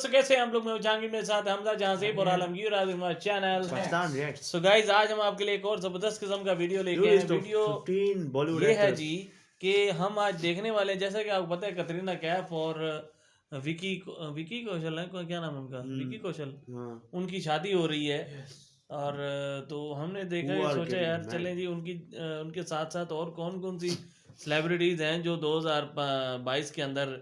दोस्तों कैसे हैं आप लोग। मैं जहांगीर, मेरे साथ हमजा जहांज़ीब और आलमगीर आज हमारे चैनल। सो गाइस, आज हम आपके लिए एक और जबरदस्त किस्म का वीडियो लेके आए हैं। वीडियो 15 बॉलीवुड ये है एक्टर्स। जी कि हम आज देखने वाले हैं, जैसा कि आपको पता है, कतरीना कैफ और विकी कौशल है, क्या नाम है उनका, विकी कौशल, हाँ। उनकी शादी हो रही है। और तो हमने देखा, Who are सोचा getting यार चलें married? जी, उनके साथ साथ और कौन कौन सी सेलिब्रिटीज हैं जो 2022 के अंदर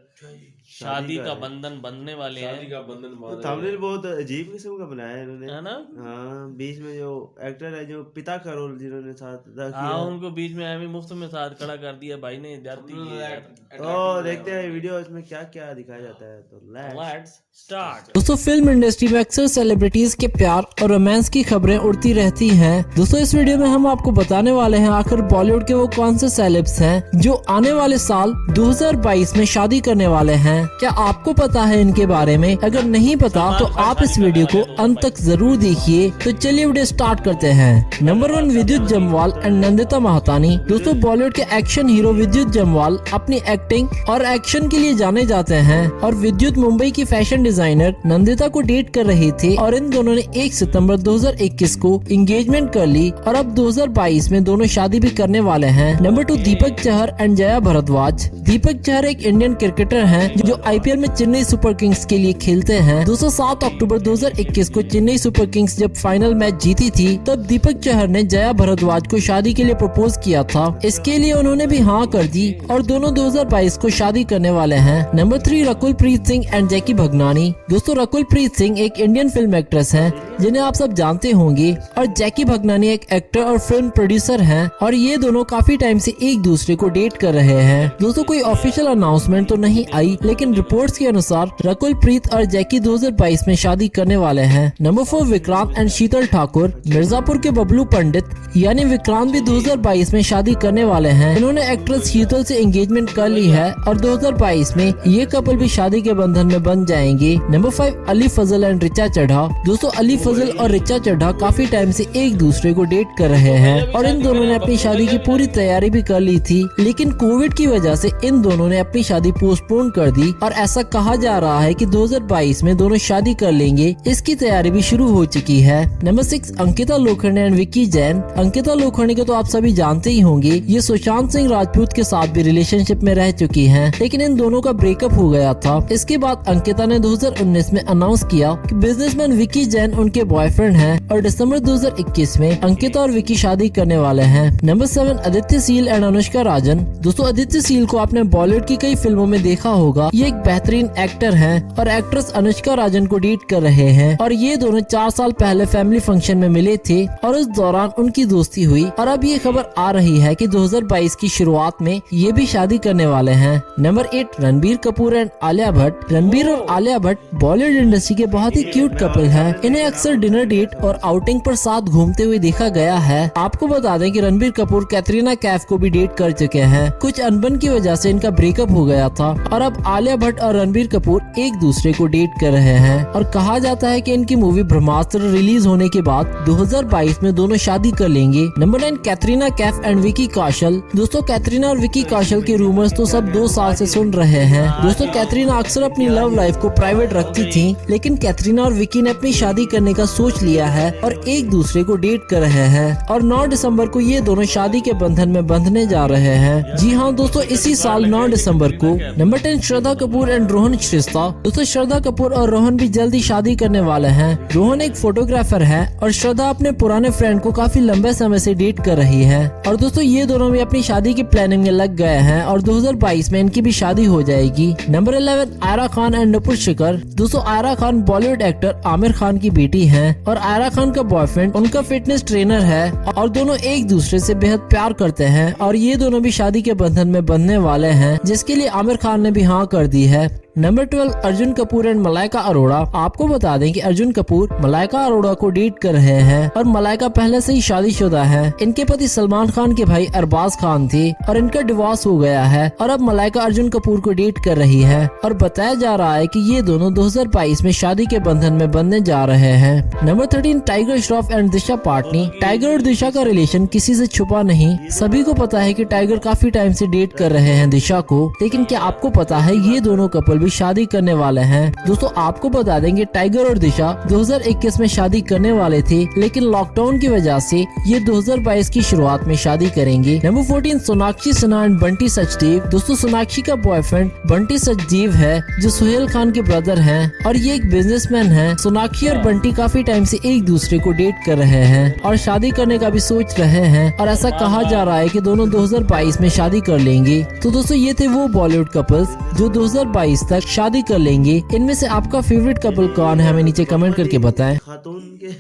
शादी का है। बंधन बंधने वाले शादी हैं, का बंधन बांध रहे थंबनेल हैं। बहुत अजीब किस्म का बनाया है इन्होंने। है ना। हाँ, बीच में जो एक्टर है, जो पिता का रोल जिन्होंने साथ अदा हाँ, किया। उनको बीच में हमें मुफ्त में साथ खड़ा कर दिया भाई ने, जाती है यार। तो देखते हैं वीडियो इसमें क्या क्या दिखाया जाता है। तो लेट्स स्टार्ट। दोस्तों, फिल्म इंडस्ट्री में अक्सर सेलिब्रिटीज के प्यार और रोमांस की खबरें उड़ती रहती हैं। दोस्तों, इस वीडियो में हम आपको बताने वाले हैं आखिर बॉलीवुड के वो कौन से सेलेब्स हैं जो आने वाले साल 2022 में शादी करने वाले हैं। क्या आपको पता है इनके बारे में? अगर नहीं पता तो आप इस वीडियो को अंत तक जरूर देखिए। तो चलिए वीडियो स्टार्ट करते हैं। नंबर 1, विद्युत जम्वाल एंड नंदिता महातानी। दोस्तों, बॉलीवुड के एक्शन हीरो विद्युत जम्वाल अपनी एक्टिंग और एक्शन के लिए जाने जाते हैं और विद्युत मुंबई की फैशन डिजाइनर नंदिता को डेट कर रहे थे और इन दोनों ने 1 सितंबर 2021 को एंगेजमेंट कर ली और अब 2022 में दोनों शादी भी करने वाले हैं। Number 2, Deepak Chahar and Jaya Bhardwaj. दीपक चहर एक इंडियन क्रिकेटर हैं जो आईपीएल में चेन्नई सुपर किंग्स के लिए खेलते हैं। 7 अक्टूबर 2021 को चेन्नई सुपर किंग्स जब फाइनल मैच जीती थी तब दीपक चहर ने जया भारद्वाज को शादी के लिए प्रपोज किया था। इसके लिए उन्होंने भी हाँ कर दी और दोनों 2022 को शादी करने वाले हैं। Number 3, Rakul Preet Singh and Jackie Bhagnani. दोस्तों, रकुल प्रीत सिंह एक इंडियन फिल्म एक्ट्रेस हैं जिन्हें आप सब जानते होंगे और जैकी भगनानी एक एक्टर और फिल्म प्रोड्यूसर हैं और ये दोनों काफी टाइम से एक दूसरे को डेट कर रहे हैं। दोस्तों, कोई ऑफिशियल अनाउंसमेंट तो नहीं आई, लेकिन रिपोर्ट्स के अनुसार रकुल प्रीत और जैकी 2022 में शादी करने वाले हैं। नंबर 4, विक्रांत एंड शीतल ठाकुर। मिर्जापुर के बबलू पंडित यानी विक्रांत भी 2022 में शादी करने वाले हैं। इन्होंने एक्ट्रेस शीतल से एंगेजमेंट कर ली है और 2022 में ये कपल भी शादी के बंधन में बन जाएंगे। Number 5, Ali Fazal and Richa Chadha. दोस्तों, अली फजल और रिचा चड्ढा काफी टाइम से एक दूसरे को डेट कर रहे हैं और इन दोनों ने अपनी शादी की पूरी तैयारी भी कर ली थी, लेकिन कोविड की वजह से इन दोनों ने अपनी शादी पोस्टपोन कर दी और ऐसा कहा जा रहा है कि 2022 में दोनों शादी कर लेंगे। इसकी तैयारी भी शुरू हो चुकी है। Number 6, Ankita Lokhande and Vicky Jain. अंकिता लोखंडे को तो आप सभी जानते ही होंगे, ये सुशांत सिंह राजपूत के साथ भी रिलेशनशिप में रह चुकी हैं, लेकिन इन दोनों का ब्रेकअप हो गया था। इसके बाद अंकिता ने 2019 में अनाउंस किया कि बिजनेसमैन विकी जैन उनके बॉयफ्रेंड हैं और दिसंबर 2021 में अंकिता और विकी शादी करने वाले हैं। Number 7, Aditya Seal and Anushka Rajan. दोस्तों, आदित्य सील को आपने बॉलीवुड की कई फिल्मों में देखा होगा। ये एक बेहतरीन एक्टर हैं और एक्ट्रेस अनुष्का राजन को डेट कर रहे हैं और ये दोनों 4 साल पहले फैमिली फंक्शन में मिले थे और उस दौरान उनकी दोस्ती हुई और अब ये खबर आ रही है कि 2022 की शुरुआत में ये भी शादी करने वाले हैं। Number 8, Ranbir Kapoor and Alia Bhatt. रणबीर और आलिया भट्ट बॉलीवुड इंडस्ट्री के बहुत ही क्यूट कपल हैं। इन्हें अक्सर डिनर डेट और आउटिंग पर साथ घूमते हुए देखा गया है। आपको बता दें कि रणबीर कपूर कैटरीना कैफ को भी डेट कर चुके हैं। कुछ अनबन की वजह से इनका ब्रेकअप हो गया था और अब आलिया भट्ट और रणबीर कपूर एक दूसरे को डेट कर रहे हैं और कहा जाता है कि इनकी मूवी ब्रह्मास्त्र रिलीज होने के बाद 2022 में दोनों शादी कर लेंगे। Number 9, Katrina Kaif and Vicky Kaushal. दोस्तों, कैटरीना और विकी कौशल के रूमर्स तो सब 2 साल से सुन रहे हैं। दोस्तों, कैटरीना अक्सर अपनी लव लाइफ को प्राइवेट रखती थी, लेकिन कैटरीना और विकी ने अपनी शादी करने का सोच लिया है और एक दूसरे को डेट कर रहे हैं और 9 दिसंबर को ये दोनों शादी के बंधन में बंधने जा रहे हैं। जी हाँ दोस्तों, इसी साल 9 दिसंबर को। Number 10, Shraddha Kapoor and Rohan Shrestha. दोस्तों, श्रद्धा कपूर और रोहन भी जल्दी शादी करने वाले हैं। रोहन एक फोटोग्राफर है और श्रद्धा अपने पुराने फ्रेंड को काफी लंबे समय से डेट कर रही है और दोस्तों, ये दोनों भी अपनी शादी की प्लानिंग में लग गए हैं और 2022 में इनकी भी शादी हो जाएगी। नंबर 11, आयरा खान एंड नुपुर शिखर। दोस्तों, आयरा खान बॉलीवुड एक्टर आमिर खान की बेटी हैं और आयरा खान का बॉयफ्रेंड उनका फिटनेस ट्रेनर है और दोनों एक दूसरे से बेहद प्यार करते हैं और ये दोनों भी शादी के बंधन में बंधने वाले हैं, जिसके लिए आमिर खान ने भी हाँ कर दी है। Number 12, Arjun Kapoor and Malaika Arora. आपको बता दें कि अर्जुन कपूर मलाइका अरोड़ा को डेट कर रहे हैं और मलाइका पहले से ही शादीशुदा है। इनके पति सलमान खान के भाई अरबाज खान थे और इनका डिवोर्स हो गया है और अब मलाइका अर्जुन कपूर को डेट कर रही है और बताया जा रहा है कि ये दोनों 2022 में शादी के बंधन में बंधने जा रहे हैं। Number 13, Tiger Shroff and Disha Patani. टाइगर और दिशा का रिलेशन किसी से छुपा नहीं, सभी को पता है कि टाइगर काफी टाइम से डेट कर रहे हैं दिशा को, लेकिन क्या आपको पता है ये दोनों कपल भी शादी करने वाले हैं। दोस्तों आपको बता देंगे टाइगर और दिशा 2021 में शादी करने वाले थे, लेकिन लॉकडाउन की वजह से ये 2022 की शुरुआत में शादी करेंगे। Number 14 Sonakshi Sinha and Bunty Sachdev. दोस्तों सोनाक्षी का बॉयफ्रेंड बंटी सचदेव है जो सुहेल खान के ब्रदर हैं और ये एक बिजनेसमैन है। सोनाक्षी और बंटी काफी टाइम से एक दूसरे को डेट कर रहे हैं और शादी करने का भी सोच रहे हैं और ऐसा कहा जा रहा है कि दोनों 2022 में शादी कर लेंगे। तो दोस्तों ये थे वो बॉलीवुड कपल्स जो 2022 तक शादी कर लेंगे। इनमें से आपका फेवरेट कपल कौन है, हमें नीचे कमेंट करके बताएं। खातून के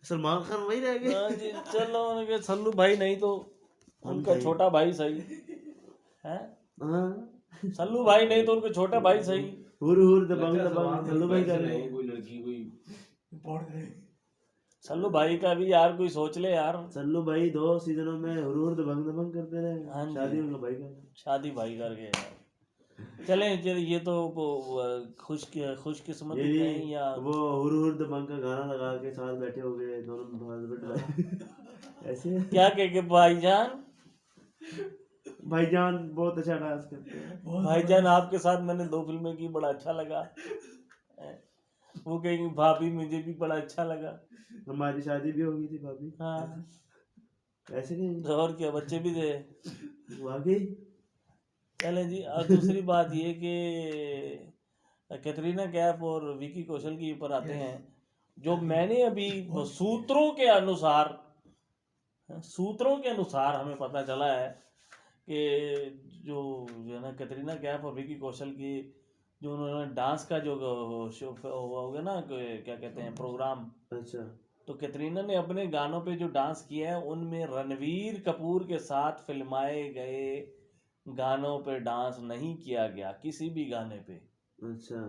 सलमान खान वही रह गए। हाँ जी, चलो उनके सल्लू भाई नहीं तो उनका छोटा भाई सही है। हाँ सल्लू भाई नहीं तो उनका छोटा भाई सही। हुर दबंग दबंग सल्लू भाई कर रहे हैं। कोई लड़की कोई सल्लू भाई का भी यार कोई सोच ले यार। सल्लू भाई 2 सीजनों में हुर दबंग दबंग करते हाँ रहे, जी। शादी उनका भाई का। शादी भाई करके यार। चलें ये तो खुशकिस्मती ये कहें या वो हुर दबंग का गाना लगा के साथ बैठे हो गए दोनों हस्बैंड वाइफ। ऐसे क्या कह के भाईजान। भाईजान बहुत अच्छा डांस करते हैं। भाईजान आपके साथ मैंने 2 फिल्में की, बड़ा अच्छा लगा। वो कहेंगे भाभी मुझे भी बड़ा अच्छा लगा। हमारी शादी भी हो गई थी भाभी। हाँ ऐसे नहीं तो और क्या, बच्चे भी थे। वाकई। चलें जी, और दूसरी बात ये कि कैटरीना कैफ और विकी कौशल के ऊपर आते हैं। जो मैंने अभी सूत्रों के अनुसार हमें पता चला है कि जो है ना कैटरीना कैफ और विकी कौशल की जो उन्होंने डांस का जो शो होगा ना, क्या कहते हैं, प्रोग्राम। अच्छा तो कैटरीना ने अपने गानों पे जो डांस किया है उनमें रणवीर कपूर के साथ फिल्माए गए गानों पे डांस नहीं किया गया, किसी भी गाने पे। अच्छा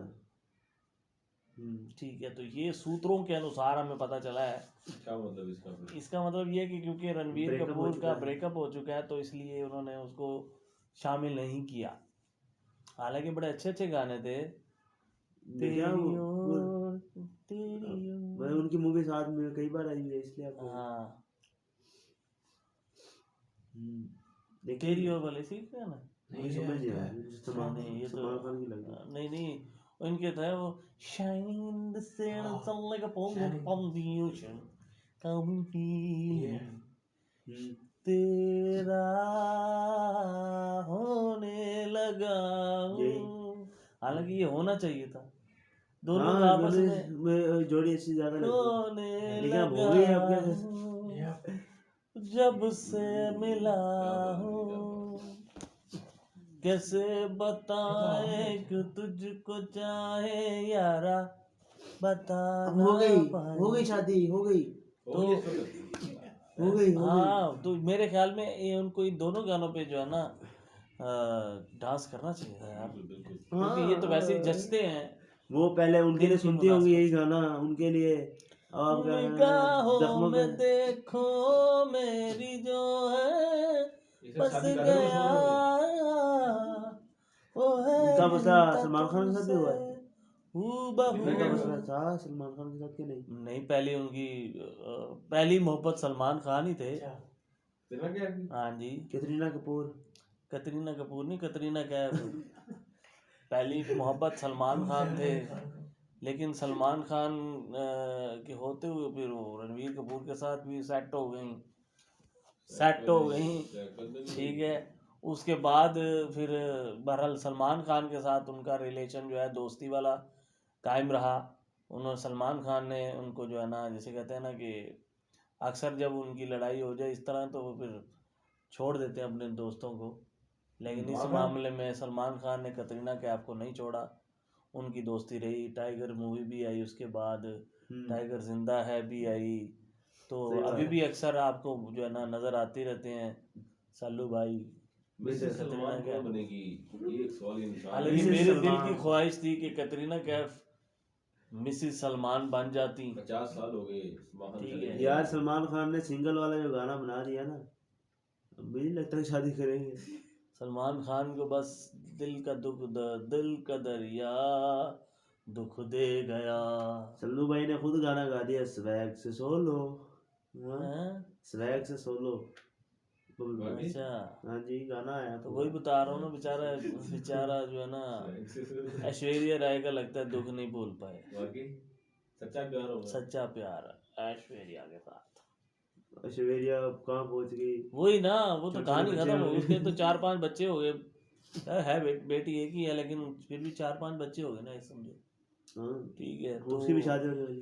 ठीक है, तो ये सूत्रों के अनुसार हमें पता चला है। क्या मतलब इसका? इसका मतलब ये कि क्योंकि रणवीर Breakup हो कपूर चुका का है। ब्रेकअप हो चुका है तो इसलिए उन्होंने उसको शामिल नहीं किया। हालांकि बड़े अच्छे अच्छे गाने थे। देखा वो तेरी ओर, तेरी मैं ओर। उनकी मूवी साथ में कई बार आई है इसलिए आपको। हाँ, देखिए तेरी ओर वाले सी क्या ना। मुझे समझ नहीं आया। नहीं, ये तो सलमान खान की लग रही। नहीं इनके था वो shining in the sun sun like a palm upon the ocean come feel तेरा होने लगा हूँ। हालांकि ये होना चाहिए था, दोनों का आपस में जोड़ी अच्छी ज्यादा लगती होने है, लेकिन अब हो गई है अब क्या कर लगा हूँ, जब से मिला हूँ। कैसे बताए कि तुझको चाहे यारा, बता अब हो गई शादी हो गई तो हो गई हाँ, तो मेरे ख्याल में ये उनको इन दोनों गानों पे जो है ना डांस करना चाहिए था यार, क्योंकि ये तो वैसे ही जचते हैं। वो पहले उनके लिए दिल की सुनती होंगी मुनासबत यही गाना उनके लिए। अब क्या है, निगाहों जख्मों में पे देखो मेरी जो है बस गया वो है उनका मसला जिनका सलमान खान के साथ भी हुआ है। हूबहू। उनका मसला था सलमान खान के साथ के नहीं। नहीं, पहली उनकी पहली मोहब्बत सलमान खान ही थे। हाँ जी, कैटरीना कपूर कतरीना कपूर नहीं, कतरीना कैफ। पहली मोहब्बत सलमान खान थे, लेकिन सलमान खान के होते हुए फिर वो रणवीर कपूर के साथ भी सेट हो गई। ठीक है, उसके बाद फिर बहरहाल सलमान खान के साथ उनका रिलेशन जो है दोस्ती वाला कायम रहा। उन्होंने सलमान खान ने उनको जो है ना, जैसे कहते हैं ना कि अक्सर जब उनकी लड़ाई हो जाए इस तरह तो वो फिर छोड़ देते हैं अपने दोस्तों को, लेकिन इस मामले में सलमान खान ने कतरीना कैफ को नहीं छोड़ा। उनकी दोस्ती रही। टाइगर मूवी भी आई, उसके बाद टाइगर जिंदा है भी आई, तो अभी भी अक्सर आपको जो है ना नज़र आते रहते हैं सल्लू भाई कतरीना कैफ। हालांकि मेरे दिल की ख्वाहिश थी कि कतरीना कैफ मिसिस सलमान बन जाती। 50 साल हो गए ठीक है यार सलमान खान ने सिंगल वाला जो गाना बना दिया ना, अब मुझे नहीं लगता शादी करेंगे। सलमान खान को बस दिल का दरिया दुख दे गया। सल्लू भाई ने खुद गाना गा दिया स्वैग से सोलो। हैं? स्वैग से सोलो बाकी अच्छा हाँ जी गाना आया तो वही बता रहा हूँ ना बेचारा बेचारा जो है ना ऐश्वर्या राय का लगता है दुख नहीं भूल पाए बाकी सच्चा प्यार होगा। सच्चा प्यार ऐश्वर्या के साथ ऐश्वर्या कहाँ पहुंच गई। वही ना वो तो छोटे कहानी बच्चे खत्म हो हो गए। गई उसके तो 4-5 बच्चे हो गए बेटी एक ही है लेकिन फिर भी 4-5 बच्चे हो गए ना ये समझो हाँ ठीक है तो उसकी भी शादी होने वाली।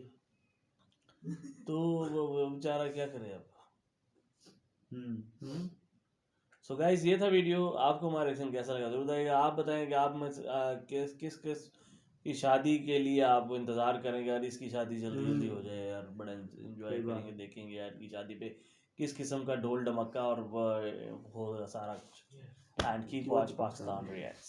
तो वो बेचारा क्या करे अब सो गाइस ये था वीडियो आपको हमारा रिएक्शन कैसा लगा जरूर बताइएगा आप बताएं कि आप में किस किस किस की शादी के लिए आप इंतजार करेंगे यार इसकी शादी जल्दी जल्दी हो जाए यार बड़ा एंजॉय सही बात। करेंगे देखेंगे यार की शादी पे किस किस्म का ढोल ढमक्का और वो सारा कुछ and keep watch Pakistan reacts